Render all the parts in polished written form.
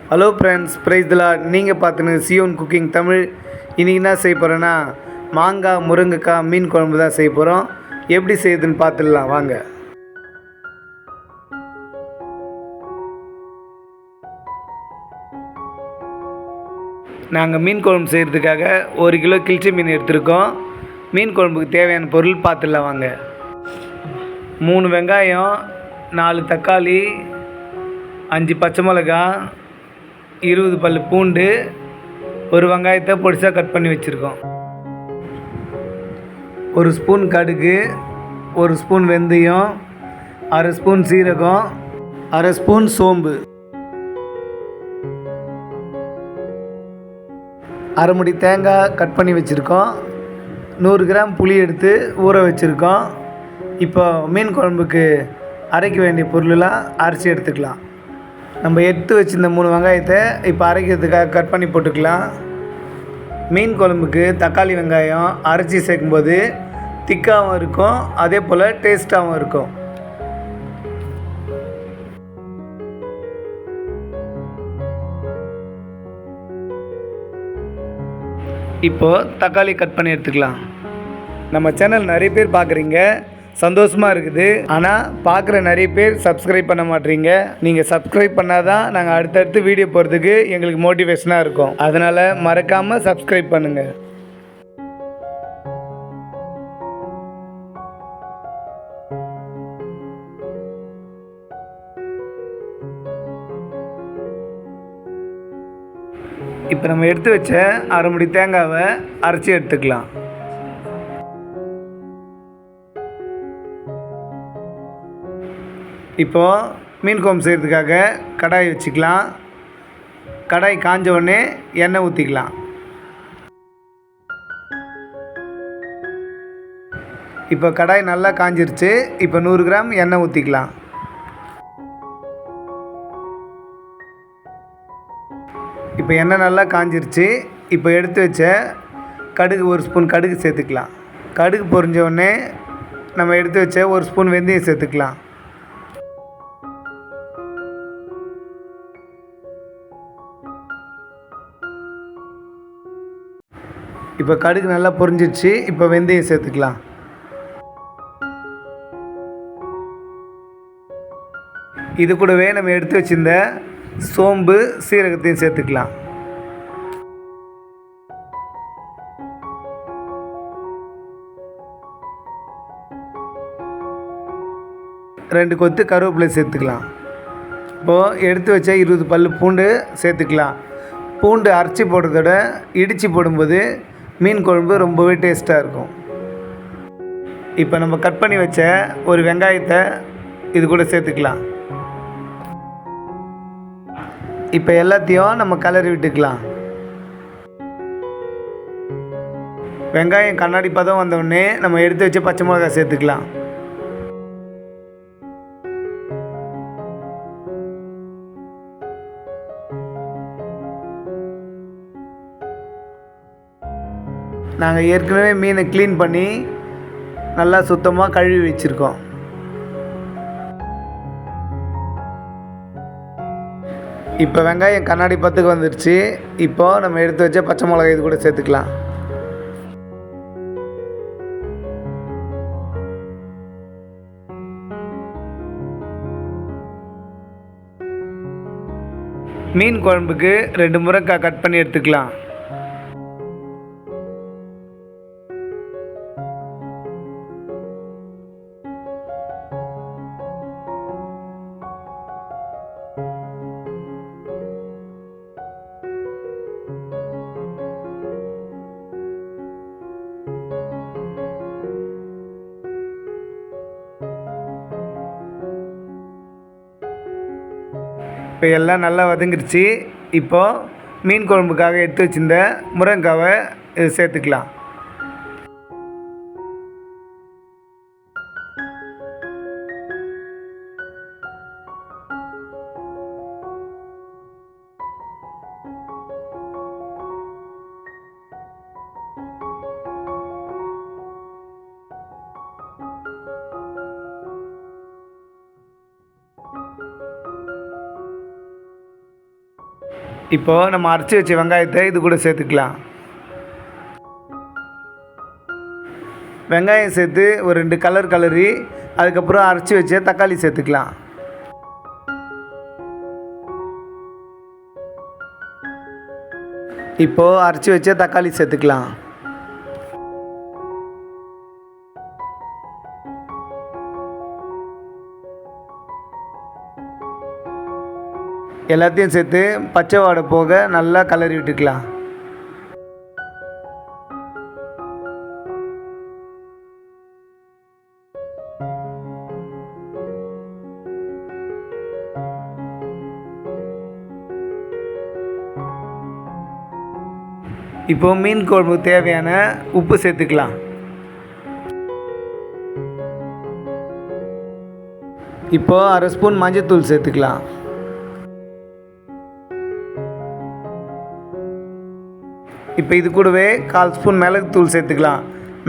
Hello friends, praise the Lord. நீங்கள் பார்த்துன்னு Zion cooking Tamil. இன்றைக்கி என்ன செய்ய போகிறோன்னா, மாங்காய் முருங்கைக்காய் மீன் குழம்பு தான் செய்ய போகிறோம். எப்படி செய்யுதுன்னு பார்த்துடலாம் வாங்க. நாங்கள் மீன் குழம்பு செய்கிறதுக்காக 1 கிலோ கிழிச்ச மீன் எடுத்துருக்கோம். மீன் குழம்புக்கு தேவையான பொருள் பார்த்துடலாம் வாங்க. 3 வெங்காயம், 4 தக்காளி, 5 பச்சை மிளகாய், 20 பல் பூண்டு, ஒரு வெங்காயத்தை பொடிசாக கட் பண்ணி வச்சுருக்கோம். 1 ஸ்பூன் கடுகு, 1 ஸ்பூன் வெந்தயம், 1/2 ஸ்பூன் சீரகம், 1/2 ஸ்பூன் சோம்பு, 1/2 முடி தேங்காய் கட் பண்ணி வச்சுருக்கோம். 100 கிராம் புளி எடுத்து ஊற வச்சுருக்கோம். இப்போ மீன் குழம்புக்கு அரைக்க வேண்டிய பொருளெலாம் அரைச்சி எடுத்துக்கலாம். நம்ம எடுத்து வச்சுருந்த 3 வெங்காயத்தை இப்போ அரைக்கிறதுக்காக கட் பண்ணி போட்டுக்கலாம். மீன் குழம்புக்கு தக்காளி வெங்காயம் அரைச்சி சேர்க்கும்போது திக்காகவும் இருக்கும், அதே போல் டேஸ்ட்டாகவும் இருக்கும். இப்போது தக்காளி கட் பண்ணி எடுத்துக்கலாம். நம்ம சேனல் நிறைய பேர் பார்க்குறீங்க, சந்தோஷமாக இருக்குது. ஆனால் பார்க்குற நிறைய பேர் சப்ஸ்கிரைப் பண்ண மாட்டீங்க. நீங்கள் சப்ஸ்கிரைப் பண்ணால் தான் நாங்கள் அடுத்தடுத்து வீடியோ போகிறதுக்கு எங்களுக்கு மோட்டிவேஷனாக இருக்கும். அதனால் மறக்காமல் சப்ஸ்கிரைப் பண்ணுங்கள். இப்போ நம்ம எடுத்து வச்ச 1/2 முடி தேங்காவை அரைச்சி எடுத்துக்கலாம். இப்போது மீன் குழம்பு செய்கிறதுக்காக கடாய் வச்சுக்கலாம். கடாய் காஞ்ச உடனே எண்ணெய் ஊற்றிக்கலாம். இப்போ கடாய் நல்லா காஞ்சிருச்சு. இப்போ 100 கிராம் எண்ணெய் ஊற்றிக்கலாம். இப்போ எண்ணெய் நல்லா காஞ்சிருச்சு. இப்போ எடுத்து வச்ச கடுகு 1 ஸ்பூன் கடுகு சேர்த்துக்கலாம். கடுகு பொரிஞ்ச உடனே நம்ம எடுத்து வச்ச 1 ஸ்பூன் வெந்தயம் சேர்த்துக்கலாம். இப்போ கடுகு நல்லா பொரிஞ்சிடுச்சு. இப்போ வெந்தயம் சேர்த்துக்கலாம். இது கூடவே நம்ம எடுத்து வச்சிருந்த சோம்பு சீரகத்தையும் சேர்த்துக்கலாம். ரெண்டு கொத்து கருவேப்பிலை சேர்த்துக்கலாம். இப்போது எடுத்து வச்ச 20 பல் பூண்டு சேர்த்துக்கலாம். பூண்டு அரைச்சி போடுறதோட இடித்து போடும்போது மீன் குழம்பு ரொம்பவே டேஸ்ட்டாக இருக்கும். இப்போ நம்ம கட் பண்ணி வச்ச ஒரு வெங்காயத்தை இது கூட சேர்த்துக்கலாம். இப்போ எல்லாத்தையும் நம்ம கலரி விட்டுக்கலாம். வெங்காயம் கண்ணாடி பதம் வந்தோடனே நம்ம எடுத்து வச்ச பச்சை மிளகாய் சேர்த்துக்கலாம். நாங்கள் ஏற்கனவே மீனை க்ளீன் பண்ணி நல்லா சுத்தமாக கழுவி வச்சுருக்கோம். இப்போ வெங்காயம் கண்ணாடி பத்துக்கு வந்துடுச்சு. இப்போது நம்ம எடுத்து வச்ச பச்சை மிளகாய் இது கூட சேர்த்துக்கலாம். மீன் குழம்புக்கு 2 முருங்கைக்காய் கட் பண்ணி எடுத்துக்கலாம். இப்போ எல்லாம் நல்லா வதங்கிடுச்சு. இப்போது மீன் குழம்புக்காக எடுத்து வச்சுருந்த முருங்கைக்காவை இது சேர்த்துக்கலாம். இப்போது நம்ம அரைச்சி வச்ச வெங்காயத்தை இது கூட சேர்த்துக்கலாம். வெங்காயம் சேர்த்து ஒரு 2 கலர் கலரி அதுக்கப்புறம் அரைச்சி வச்ச தக்காளி சேர்த்துக்கலாம். இப்போது அரைச்சி வச்ச தக்காளி சேர்த்துக்கலாம். எல்லாத்தையும் சேர்த்து பச்சை வாடை போக நல்லா கலரி விட்டுக்கலாம். இப்போது மீன் குழம்புக்கு தேவையான உப்பு சேர்த்துக்கலாம். இப்போது 1/2 ஸ்பூன் மஞ்சள்தூள் சேர்த்துக்கலாம். இப்போ இது கூடவே 1/4 ஸ்பூன் மிளகுத்தூள் சேர்த்துக்கலாம்.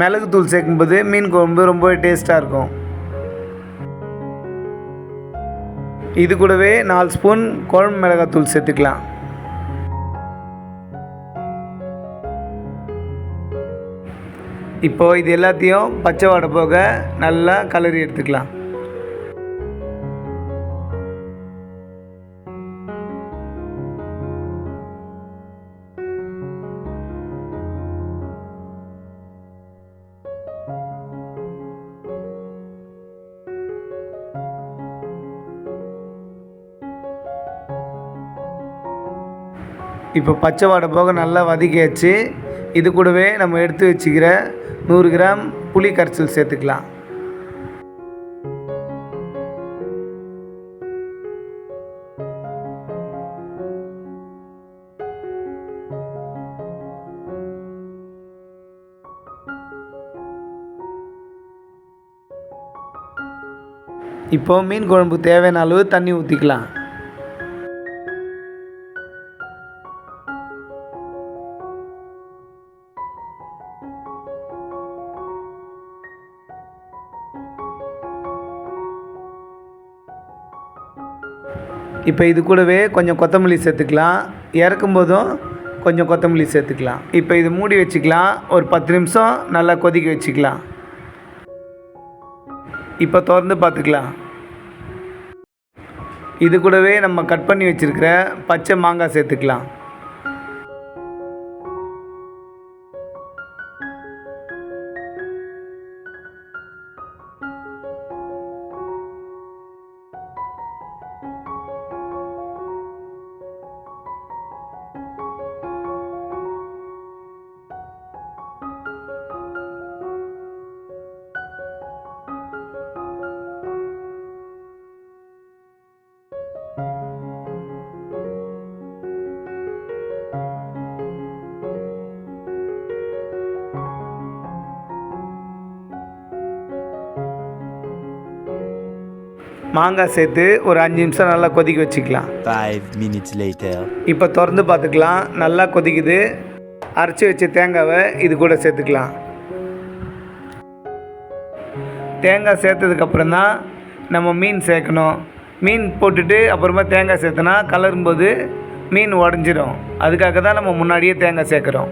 மிளகுத்தூள் சேர்க்கும்போது மீன் குழம்பு ரொம்ப டேஸ்ட்டாக இருக்கும். இது கூடவே 4 ஸ்பூன் குழம்பு மிளகாத்தூள் சேர்த்துக்கலாம். இப்போது இது எல்லாத்தையும் பச்சை வாடை போக நல்லா கலரி எடுத்துக்கலாம். இப்போ பச்சை வாடை போக நல்லா வதக்கியாச்சு. இது கூடவே நம்ம எடுத்து வச்சுக்கிற 100 கிராம் புளி கரைசல் சேர்த்துக்கலாம். இப்போ மீன் குழம்பு தேவையான அளவு தண்ணி ஊற்றிக்கலாம். இப்போ இது கூடவே கொஞ்சம் கொத்தமல்லி சேர்த்துக்கலாம். இறக்கும் போதும் கொஞ்சம் கொத்தமல்லி சேர்த்துக்கலாம். இப்போ இது மூடி வச்சுக்கலாம். ஒரு 10 நிமிஷம் நல்லா கொதிக்க வச்சுக்கலாம். இப்போ திறந்து பார்த்துக்கலாம். இது கூடவே நம்ம கட் பண்ணி வச்சுருக்கிற பச்சை மாங்காய் சேர்த்துக்கலாம். மாங்காய் சேர்த்து ஒரு 5 நிமிஷம் நல்லா கொதிக்க வச்சுக்கலாம். 5 minutes later. இப்போ திறந்து பார்த்துக்கலாம். நல்லா கொதிக்குது. அரைச்சி வச்ச தேங்காவை இது கூட சேர்த்துக்கலாம். தேங்காய் சேர்த்ததுக்கப்புறம் தான் நம்ம மீன் சேர்க்கணும். மீன் போட்டுட்டு அப்புறமா தேங்காய் சேர்த்தனா கலரும்போது மீன் உடஞ்சிரும். அதுக்காக தான் நம்ம முன்னாடியே தேங்காய் சேர்க்குறோம்.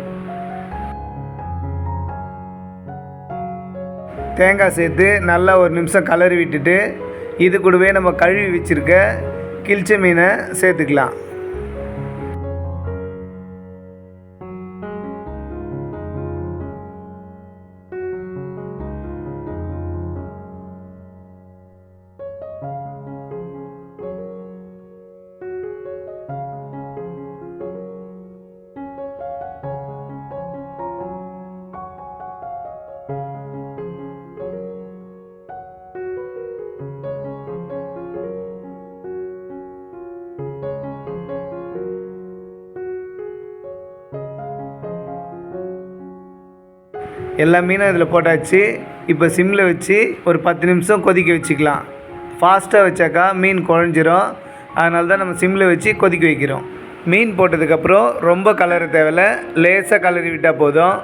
தேங்காய் சேர்த்து நல்லா ஒரு நிமிஷம் கலரி விட்டுட்டு இது கூடவே நம்ம கழுவி வச்சுருக்க கிழிச்ச மீனை சேர்த்துக்கலாம். எல்லா மீனும் இதில் போட்டாச்சு. இப்போ சிம்மில் வச்சு ஒரு 10 நிமிஷம் கொதிக்க வச்சுக்கலாம். ஃபாஸ்ட்டாக வச்சாக்கா மீன் குழஞ்சிரும். அதனால தான் நம்ம சிம்மில் வச்சு கொதிக்க வைக்கிறோம். மீன் போட்டதுக்கப்புறம் ரொம்ப கலர தேவையில்ல. லேசாக கலரி விட்டால் போதும்.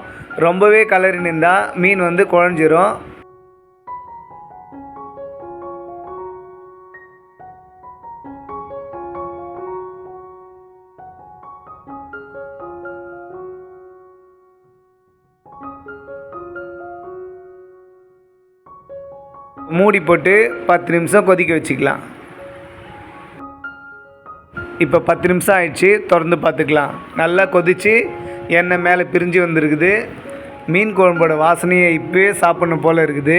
ரொம்பவே கலரி நின்றால் மீன் குழஞ்சிரும். மூடி போட்டு 10 நிமிஷம் கொதிக்க வச்சுக்கலாம். இப்போ 10 நிமிஷம் ஆயிடுச்சு. திறந்து பார்த்துக்கலாம். நல்லா கொதித்து எண்ணெய் மேலே பிரிஞ்சு வந்திருக்குது. மீன் குழம்போட வாசனையை இப்போயே சாப்பிடணும் போல் இருக்குது.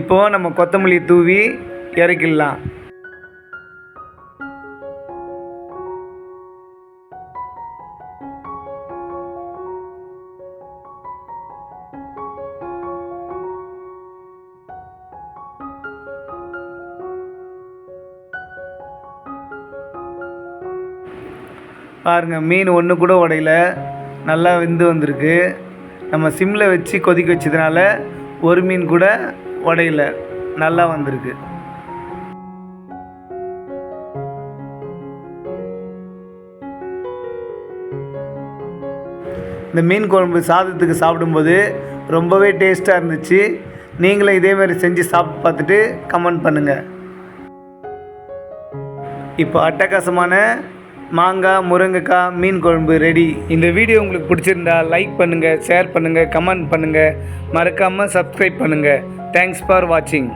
இப்போது நம்ம கொத்தமல்லி தூவி இறக்கிடலாம். பாருங்கள், மீன் ஒன்று கூட உடையில, நல்லா வெந்து வந்திருக்கு. நம்ம சிம்மில் வச்சு கொதிக்க வச்சதுனால ஒரு மீன் கூட உடையில, நல்லா வந்திருக்கு. இந்த மீன் குழம்பு சாதத்துக்கு சாப்பிடும்போது ரொம்பவே டேஸ்ட்டாக இருந்துச்சு. நீங்களும் இதேமாதிரி செஞ்சு சாப்பிட்டு பார்த்துட்டு கமெண்ட் பண்ணுங்கள். இப்போ அட்டகாசமான மாங்காய் முருங்கைக்காய் மீன் குழம்பு ரெடி. இந்த வீடியோ உங்களுக்கு பிடிச்சிருந்தா லைக் பண்ணுங்கள், ஷேர் பண்ணுங்கள், கமெண்ட் பண்ணுங்கள், மறக்காமல் சப்ஸ்கிரைப் பண்ணுங்கள். தேங்க்ஸ் ஃபார் வாட்சிங்.